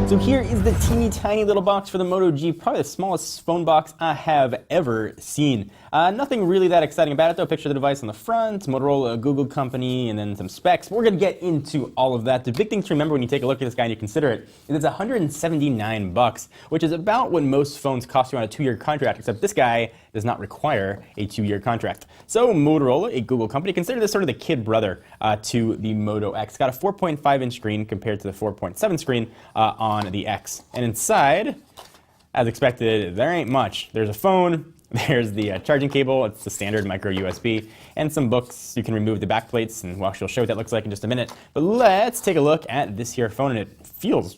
So here is the teeny tiny little box for the Moto G, probably the smallest phone box I have ever seen. Nothing really that exciting about it though. Picture of the device on the front, Motorola, a Google company, and then some specs. We're going to get into all of that. The big thing to remember when you take a look at this guy and you consider it is it's $179, which is about what most phones cost you on a 2-year contract, except this guy does not require a 2-year contract. So Motorola, a Google company, consider this sort of the kid brother to the Moto X. It's got a 4.5-inch screen compared to the 4.7 screen on the X. And inside, as expected, there ain't much. There's a phone, there's the charging cable, it's the standard micro USB, and some books. You can remove the back plates, and well, she'll show what that looks like in just a minute. But let's take a look at this here phone, and it feels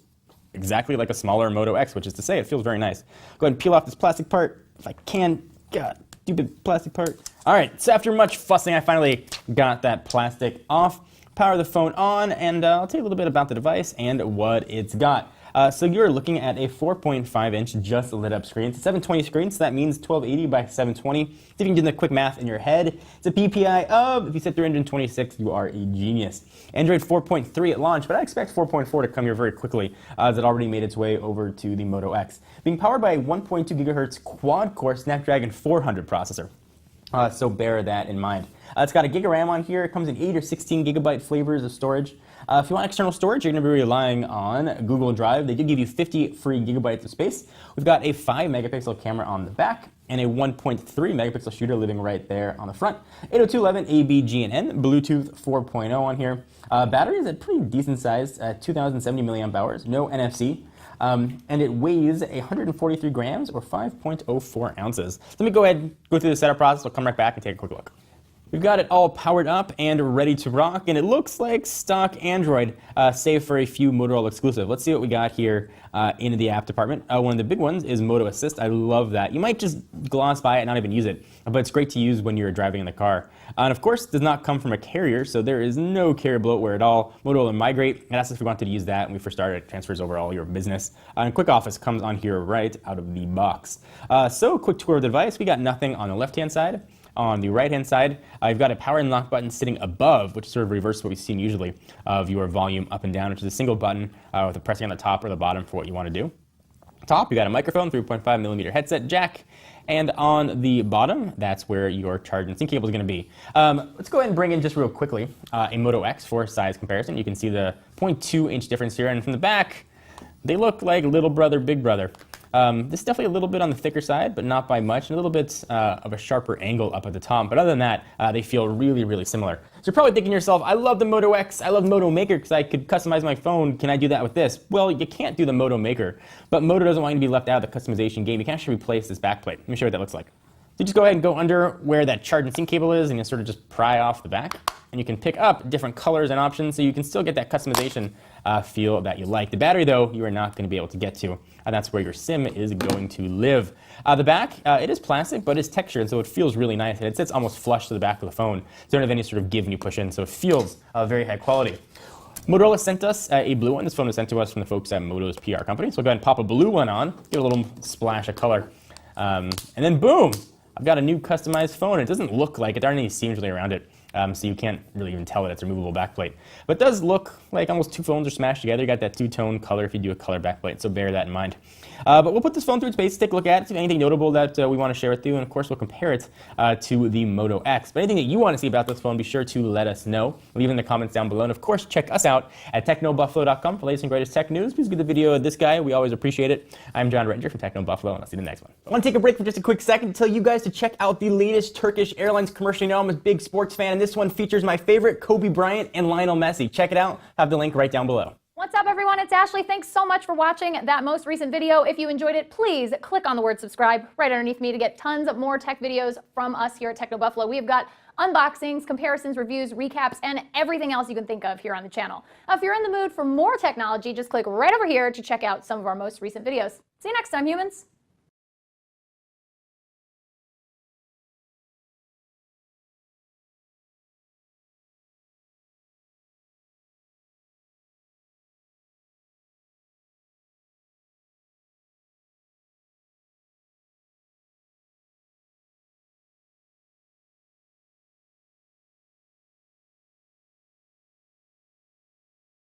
exactly like a smaller Moto X, which is to say it feels very nice. Go ahead and peel off this plastic part, if I can. God, stupid plastic part. All right, so after much fussing, I finally got that plastic off. Power the phone on, and I'll tell you a little bit about the device and what it's got. So you're looking at a 4.5-inch just lit up screen. It's a 720 screen, so that means 1280 by 720. If you can do the quick math in your head, it's a PPI of, if you said 326, you are a genius. Android 4.3 at launch, but I expect 4.4 to come here very quickly, as it already made its way over to the Moto X. Being powered by a 1.2 GHz quad-core Snapdragon 400 processor. So bear that in mind. It's got a gig of RAM on here. It comes in 8 or 16 gigabyte flavors of storage. If you want external storage, you're going to be relying on Google Drive. They do give you 50 free gigabytes of space. We've got a 5-megapixel camera on the back and a 1.3-megapixel shooter living right there on the front. 802.11 ABGNN, Bluetooth 4.0 on here. Battery is a pretty decent size, 2,070 milliamp hours, no NFC. And it weighs 143 grams or 5.04 ounces. Let me go ahead and go through the setup process. We'll come right back and take a quick look. We've got it all powered up and ready to rock, and it looks like stock Android, save for a few Motorola exclusive. Let's see what we got here in the app department. One of the big ones is Moto Assist. I love that. You might just gloss by it and not even use it, but it's great to use when you're driving in the car. And of course, it does not come from a carrier, so there is no carrier bloatware at all. Motorola Migrate, and that's if we wanted to use that when we first started. It transfers over all your business. And Quick Office comes on here right out of the box. So quick tour of the device. We got nothing on the left-hand side. On the right-hand side, you've got a power and lock button sitting above, which sort of reverses what we've seen usually of your volume up and down, which is a single button with a pressing on the top or the bottom for what you want to do. Top, you got a microphone, 3.5mm headset jack, and on the bottom, that's where your charge and sync cable is going to be. Let's go ahead and bring in just real quickly a Moto X for size comparison. You can see the 0.2-inch difference here, and from the back, they look like little brother, big brother. This is definitely a little bit on the thicker side, but not by much, and a little bit of a sharper angle up at the top. But other than that, they feel really, really similar. So you're probably thinking to yourself, I love the Moto X, I love Moto Maker because I could customize my phone. Can I do that with this? Well, you can't do the Moto Maker, but Moto doesn't want you to be left out of the customization game. You can actually replace this backplate. Let me show you what that looks like. So just go ahead and go under where that charge and sync cable is, and you sort of just pry off the back. And you can pick up different colors and options, so you can still get that customization feel that you like. The battery, though, you are not going to be able to get to, and that's where your SIM is going to live. The back, it is plastic, but it's textured, and so it feels really nice, and it sits almost flush to the back of the phone. So you don't have any sort of give when you push in, so it feels very high quality. Motorola sent us a blue one. This phone was sent to us from the folks at Moto's PR company, so we'll go ahead and pop a blue one on, give it a little splash of color, and then boom! I've got a new customized phone. It doesn't look like it. There aren't any seams really around it, so you can't really even tell that it's a removable backplate. But it does look like almost two phones are smashed together. You got that two-tone color if you do a color backplate, so bear that in mind. But we'll put this phone through its paces, take a look at it, see anything notable that we want to share with you, and of course we'll compare it to the Moto X. But anything that you want to see about this phone, be sure to let us know. Leave in the comments down below, and of course check us out at technobuffalo.com for the latest and greatest tech news. Please give the video this guy. We always appreciate it. I'm John Ranger from Techno Buffalo, and I'll see you in the next one. I want to take a break for just a quick second to tell you guys to check out the latest Turkish Airlines commercial. You know I'm a big sports fan, and this one features my favorite Kobe Bryant and Lionel Messi. Check it out. I have the link right down below. What's up, everyone? It's Ashley. Thanks so much for watching that most recent video. If you enjoyed it, please click on the word subscribe right underneath me to get tons of more tech videos from us here at Techno Buffalo. We've got unboxings, comparisons, reviews, recaps, and everything else you can think of here on the channel. Now, if you're in the mood for more technology, just click right over here to check out some of our most recent videos. See you next time, humans.